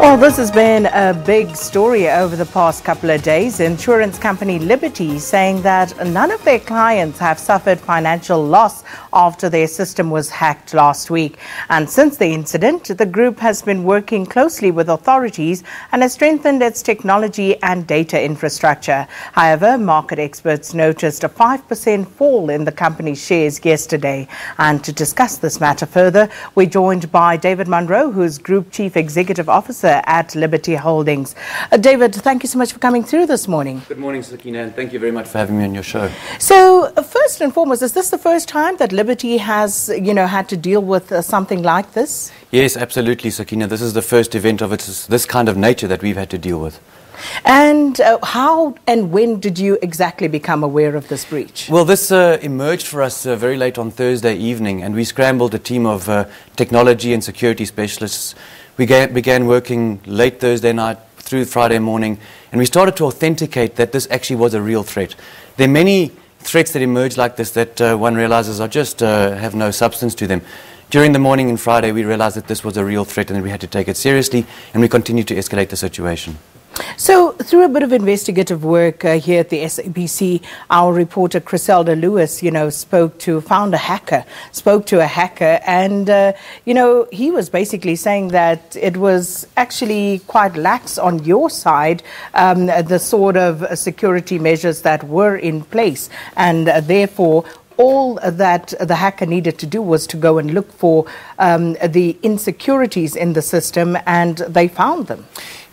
Well, this has been a big story over the past couple of days. Insurance company Liberty saying that none of their clients have suffered financial loss after their system was hacked last week. And since the incident, the group has been working closely with authorities and has strengthened its technology and data infrastructure. However, market experts noticed a 5% fall in the company's shares yesterday. And to discuss this matter further, we're joined by David Munro, who's Group Chief Executive Officer at Liberty Holdings. David, thank you so much for coming through this morning. Good morning, Sakina, and thank you very much for having me on your show. So, first and foremost, is this the first time that Liberty has, had to deal with something like this? Yes, absolutely, Sakina. This is the first event of this kind of nature that we've had to deal with. And how and when did you exactly become aware of this breach? Well, this emerged for us very late on Thursday evening, and we scrambled a team of technology and security specialists. We began working late Thursday night through Friday morning, and we started to authenticate that this actually was a real threat. There are many threats that emerge like this that one realizes are just have no substance to them. During the morning and Friday, we realized that this was a real threat and that we had to take it seriously, and we continued to escalate the situation. So, through a bit of investigative work here at the SABC, our reporter Criselda Lewis, spoke to a hacker, and, he was basically saying that it was actually quite lax on your side, the sort of security measures that were in place, and therefore, all that the hacker needed to do was to go and look for the insecurities in the system, and they found them.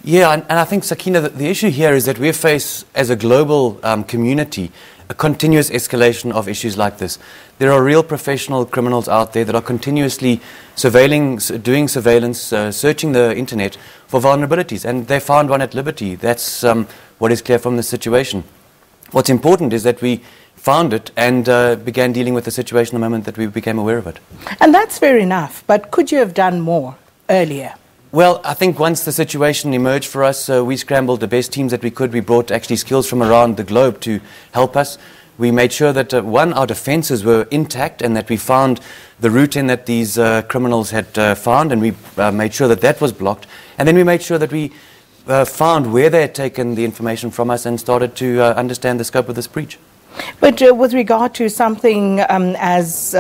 Yeah, and I think, Sakina, that the issue here is that we face, as a global community, a continuous escalation of issues like this. There are real professional criminals out there that are continuously doing surveillance, searching the internet for vulnerabilities, and they found one at Liberty. That's what is clear from the situation. What's important is that we found it and began dealing with the situation the moment that we became aware of it. And that's fair enough, but could you have done more earlier? Well, I think once the situation emerged for us, we scrambled the best teams that we could. We brought actually skills from around the globe to help us. We made sure that, our defenses were intact and that we found the route in that these criminals had found, and we made sure that that was blocked. And then we made sure that we found where they had taken the information from us and started to understand the scope of this breach. But with regard to something as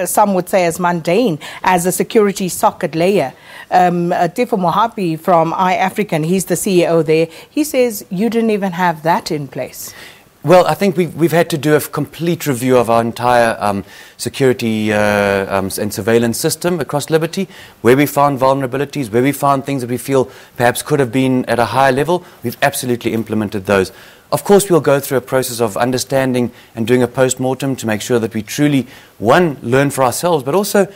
some would say as mundane as a security socket layer, Tifo Mohapi from iAfrican, he's the CEO there, he says you didn't even have that in place. Well, I think we've had to do a complete review of our entire security and surveillance system across Liberty, where we found vulnerabilities, where we found things that we feel perhaps could have been at a higher level. We've absolutely implemented those. Of course, we'll go through a process of understanding and doing a post-mortem to make sure that we truly, one, learn for ourselves, but also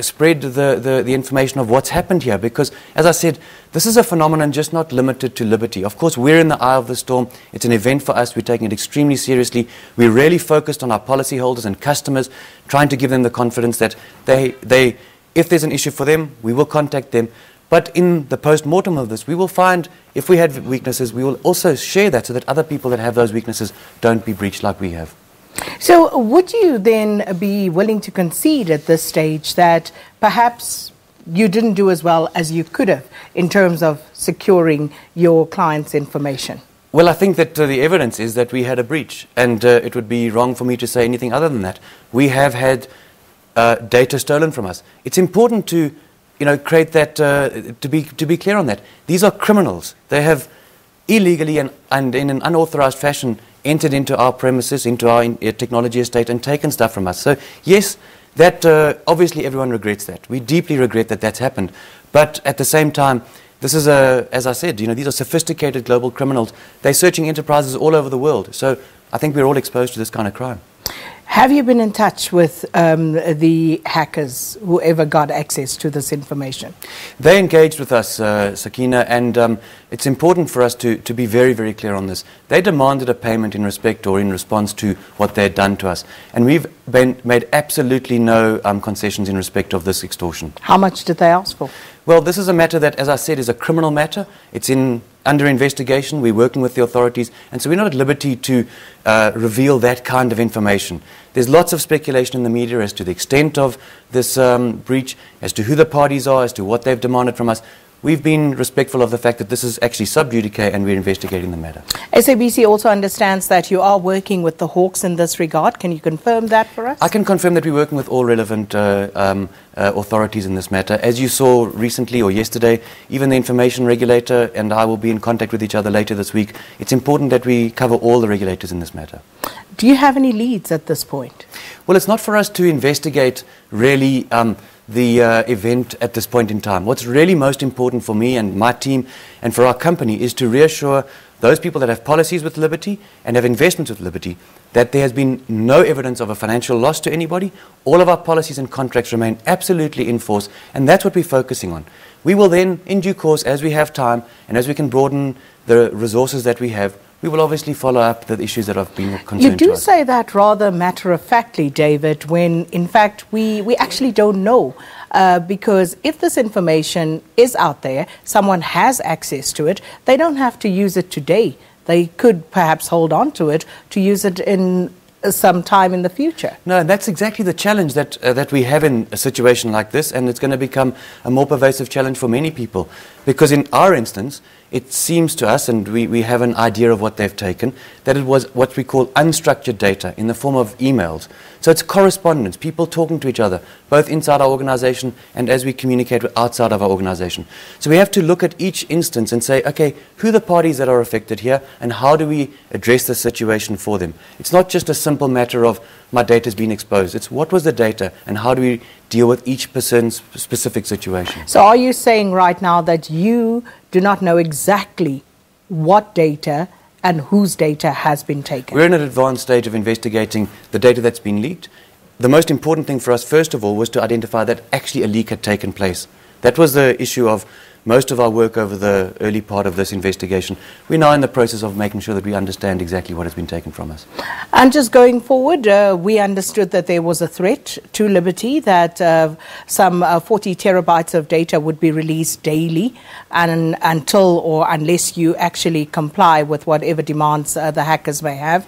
spread the information of what's happened here. Because, as I said, this is a phenomenon just not limited to Liberty. Of course, we're in the eye of the storm. It's an event for us. We're taking it extremely seriously. We're really focused on our policyholders and customers, trying to give them the confidence that if there's an issue for them, we will contact them. But in the post-mortem of this, we will find, if we had weaknesses, we will also share that so that other people that have those weaknesses don't be breached like we have. So would you then be willing to concede at this stage that perhaps you didn't do as well as you could have in terms of securing your client's information? Well, I think that the evidence is that we had a breach, and it would be wrong for me to say anything other than that. We have had data stolen from us. It's important to create that, to be clear on that. These are criminals. They have illegally and in an unauthorized fashion entered into our premises, into our technology estate, and taken stuff from us. So, yes, that obviously everyone regrets that. We deeply regret that that's happened. But at the same time, this is, as I said, these are sophisticated global criminals. They're searching enterprises all over the world. So I think we're all exposed to this kind of crime. Have you been in touch with the hackers, whoever got access to this information? They engaged with us, Sakina, and it's important for us to be very, very clear on this. They demanded a payment in respect or in response to what they had done to us. And we've made absolutely no concessions in respect of this extortion. How much did they ask for? Well, this is a matter that, as I said, is a criminal matter. It's under investigation. We're working with the authorities, and so we're not at liberty to reveal that kind of information. There's lots of speculation in the media as to the extent of this breach, as to who the parties are, as to what they've demanded from us. we've been respectful of the fact that this is actually sub judice and we're investigating the matter. SABC also understands that you are working with the Hawks in this regard. Can you confirm that for us? I can confirm that we're working with all relevant authorities in this matter. As you saw recently or yesterday, even the information regulator and I will be in contact with each other later this week. It's important that we cover all the regulators in this matter. Do you have any leads at this point? Well, it's not for us to investigate really the event at this point in time. What's really most important for me and my team and for our company is to reassure those people that have policies with Liberty and have investments with Liberty that there has been no evidence of a financial loss to anybody. All of our policies and contracts remain absolutely in force, and that's what we're focusing on. We will then, in due course, as we have time and as we can broaden the resources that we have, we will obviously follow up the issues that have been concerned. You do say that rather matter-of-factly, David, when in fact we actually don't know. Because if this information is out there, someone has access to it, they don't have to use it today. They could perhaps hold on to it to use it in some time in the future. No, and that's exactly the challenge that we have in a situation like this, and it's going to become a more pervasive challenge for many people. Because in our instance, it seems to us, and we have an idea of what they've taken, that it was what we call unstructured data in the form of emails. So it's correspondence, people talking to each other, both inside our organization and as we communicate with outside of our organization. So we have to look at each instance and say, okay, who are the parties that are affected here and how do we address the situation for them? It's not just a simple matter of my data has been exposed. It's what was the data and how do we deal with each person's specific situation. So are you saying right now that you do not know exactly what data and whose data has been taken? We're in an advanced stage of investigating the data that's been leaked. The most important thing for us, first of all, was to identify that actually a leak had taken place. That was the issue of most of our work over the early part of this investigation. We're now in the process of making sure that we understand exactly what has been taken from us. And just going forward, we understood that there was a threat to Liberty, that some 40 terabytes of data would be released daily and until or unless you actually comply with whatever demands the hackers may have.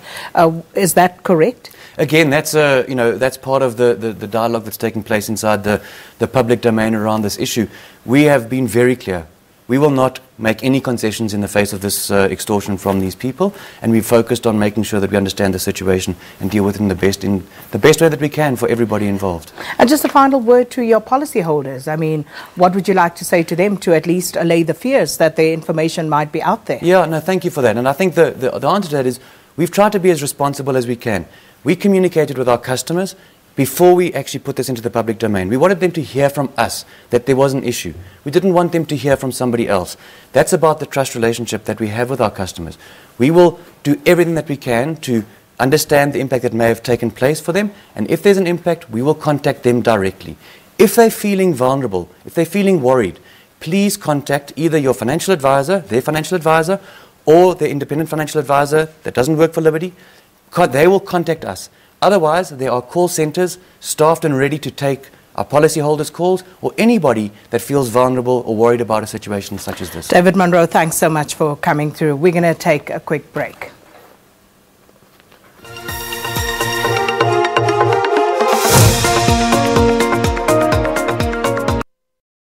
Is that correct? Again, that's that's part of the dialogue that's taking place inside the public domain around this issue. We have been very clear. We will not make any concessions in the face of this extortion from these people, and we've focused on making sure that we understand the situation and deal with it in the best way that we can for everybody involved. And just a final word to your policyholders. I mean, what would you like to say to them to at least allay the fears that their information might be out there? Yeah, no, thank you for that. And I think the answer to that is we've tried to be as responsible as we can. We communicated with our customers before we actually put this into the public domain. We wanted them to hear from us that there was an issue. We didn't want them to hear from somebody else. That's about the trust relationship that we have with our customers. We will do everything that we can to understand the impact that may have taken place for them, and if there's an impact, we will contact them directly. If they're feeling vulnerable, if they're feeling worried, please contact either your financial advisor, their financial advisor, or their independent financial advisor that doesn't work for Liberty. They will contact us. Otherwise, there are call centers staffed and ready to take our policyholders' calls or anybody that feels vulnerable or worried about a situation such as this. David Munro, thanks so much for coming through. We're going to take a quick break.